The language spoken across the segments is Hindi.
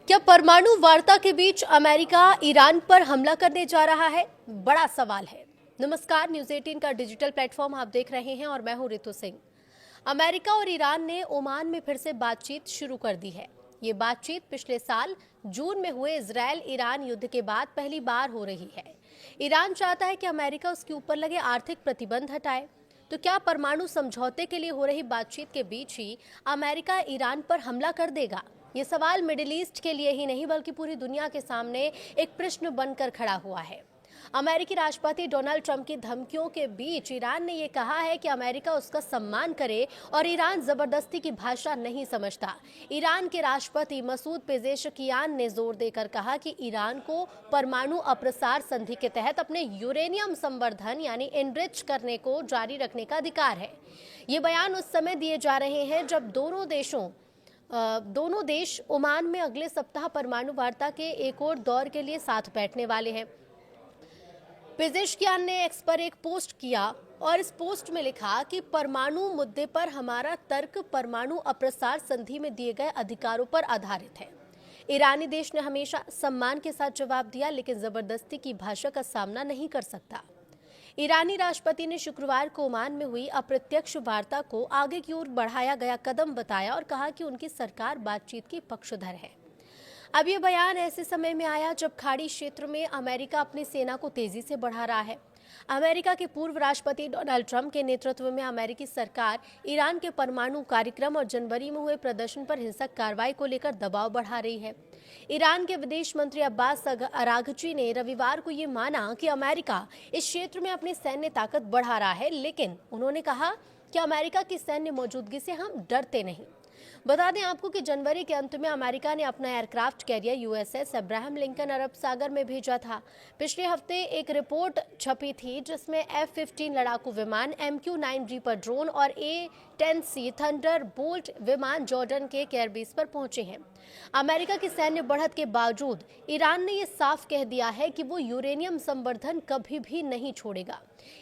क्या परमाणु वार्ता के बीच अमेरिका ईरान पर हमला करने जा रहा है? बड़ा सवाल है। नमस्कार, न्यूज़ 18 का डिजिटल प्लेटफॉर्म आप देख रहे हैं और मैं हूं रितु सिंह। अमेरिका और ईरान ने ओमान में फिर से बातचीत शुरू कर दी है। ये बातचीत पिछले साल जून में हुए इजरायल ईरान युद्ध के बाद पहली बार हो रही है। ईरान चाहता है कि अमेरिका उसके ऊपर लगे आर्थिक प्रतिबंध हटाए। तो क्या परमाणु समझौते के लिए हो रही बातचीत के बीच ही अमेरिका ईरान पर हमला कर देगा? ये सवाल मिडिल ईस्ट के लिए ही नहीं बल्कि पूरी दुनिया के सामने एक प्रश्न बनकर खड़ा हुआ है। अमेरिकी राष्ट्रपति डोनाल्ड ट्रंप की धमकियों के बीच ईरान ने ये कहा है कि अमेरिका उसका सम्मान करे और ईरान जबरदस्ती की भाषा नहीं समझता। ईरान के राष्ट्रपति मसूद पेजेशकियान ने जोर देकर कहा कि ईरान को परमाणु अप्रसार संधि के तहत अपने यूरेनियम संवर्धन यानी एनरिच करने को जारी रखने का अधिकार है। ये बयान उस समय दिए जा रहे हैं जब दोनों देश ओमान में अगले सप्ताह परमाणु वार्ता के एक और दौर के लिए साथ बैठने वाले हैं। पेजेशकियान ने एक्स पर एक पोस्ट किया और इस पोस्ट में लिखा कि परमाणु मुद्दे पर हमारा तर्क परमाणु अप्रसार संधि में दिए गए अधिकारों पर आधारित है। ईरानी देश ने हमेशा सम्मान के साथ जवाब दिया, लेकिन जबरदस्ती की भाषा का सामना नहीं कर सकता। ईरानी राष्ट्रपति ने शुक्रवार को ओमान में हुई अप्रत्यक्ष वार्ता को आगे की ओर बढ़ाया गया कदम बताया और कहा कि उनकी सरकार बातचीत की पक्षधर है। अब ये बयान ऐसे समय में आया जब खाड़ी क्षेत्र में अमेरिका अपनी सेना को तेजी से बढ़ा रहा है। अमेरिका के पूर्व राष्ट्रपति डोनाल्ड ट्रंप के नेतृत्व में अमेरिकी सरकार ईरान के परमाणु कार्यक्रम और जनवरी में हुए प्रदर्शन पर हिंसक कार्रवाई को लेकर दबाव बढ़ा रही है। ईरान के विदेश मंत्री अब्बास अराघची ने रविवार को ये माना कि अमेरिका इस क्षेत्र में अपनी सैन्य ताकत बढ़ा रहा है, लेकिन उन्होंने कहा कि अमेरिका की सैन्य मौजूदगी से हम डरते नहीं। बता दें आपको कि जनवरी के अंत में अमेरिका ने अपना aircraft carrier USS Abraham Lincoln अरब सागर में भेजा था। पिछले हफ्ते एक रिपोर्ट छपी थी जिसमें F-15 लड़ाकू विमान, MQ-9 रीपर ड्रोन और A-10C थंडर बोल्ट विमान जॉर्डन के एयरबेस पर पहुंचे हैं। अमेरिका की सैन्य बढ़त के बावजूद ईरान ने यह साफ कह दिया है कि वो यूरेनियम संवर्धन कभी भी नहीं छोड़ेगा।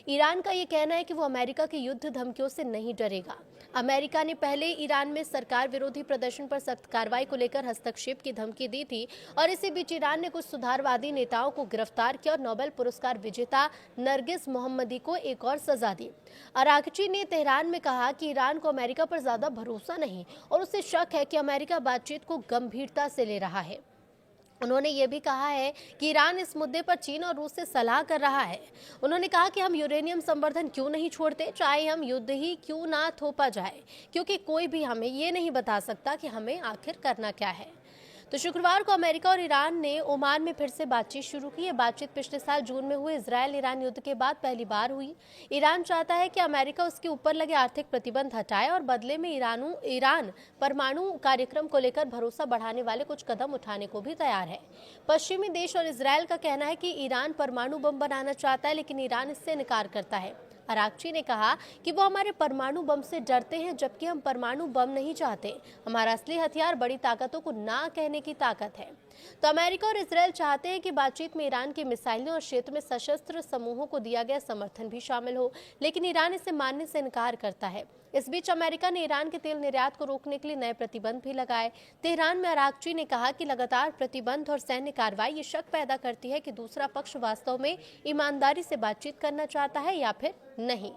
ईरान का ये कहना है कि वो अमेरिका की युद्ध धमकियों से नहीं डरेगा। अमेरिका ने पहले ईरान में सरकार विरोधी प्रदर्शन पर सख्त कार्रवाई को लेकर हस्तक्षेप की धमकी दी थी और इसी बीच ईरान ने कुछ सुधारवादी नेताओं को गिरफ्तार किया और नोबेल पुरस्कार विजेता नरगिस मोहम्मदी को एक और सजा दी। अराघची ने तेहरान में कहा कि ईरान को अमेरिका पर ज्यादा भरोसा नहीं और उसे शक है कि अमेरिका बातचीत को गंभीरता से ले रहा है। उन्होंने ये भी कहा है कि ईरान इस मुद्दे पर चीन और रूस से सलाह कर रहा है। उन्होंने कहा कि हम यूरेनियम संवर्धन क्यों नहीं छोड़ते, चाहे हम युद्ध ही क्यों ना थोपा जाए, क्योंकि कोई भी हमें ये नहीं बता सकता कि हमें आखिर करना क्या है। तो शुक्रवार को अमेरिका और ईरान ने ओमान में फिर से बातचीत शुरू की। ये बातचीत पिछले साल जून में हुए इजरायल ईरान युद्ध के बाद पहली बार हुई। ईरान चाहता है कि अमेरिका उसके ऊपर लगे आर्थिक प्रतिबंध हटाए और बदले में ईरान परमाणु कार्यक्रम को लेकर भरोसा बढ़ाने वाले कुछ कदम उठाने को भी तैयार है। पश्चिमी देश और इजरायल का कहना है कि ईरान परमाणु बम बनाना चाहता है, लेकिन ईरान इससे इनकार करता है। अराघची ने कहा कि वो हमारे परमाणु बम से डरते हैं, जबकि हम परमाणु बम नहीं चाहते। हमारा असली हथियार बड़ी ताकतों को ना कहने की ताकत है। तो अमेरिका और इजरायल चाहते हैं कि बातचीत में ईरान की मिसाइलें और क्षेत्र में सशस्त्र समूहों को दिया गया समर्थन भी शामिल हो, लेकिन ईरान इसे मानने से इनकार करता है। इस बीच अमेरिका ने ईरान के तेल निर्यात को रोकने के लिए नए प्रतिबंध भी लगाए। तेहरान में अराघची ने कहा कि लगातार प्रतिबंध और सैन्य कार्रवाई ये शक पैदा करती है कि दूसरा पक्ष वास्तव में ईमानदारी से बातचीत करना चाहता है या फिर नहीं।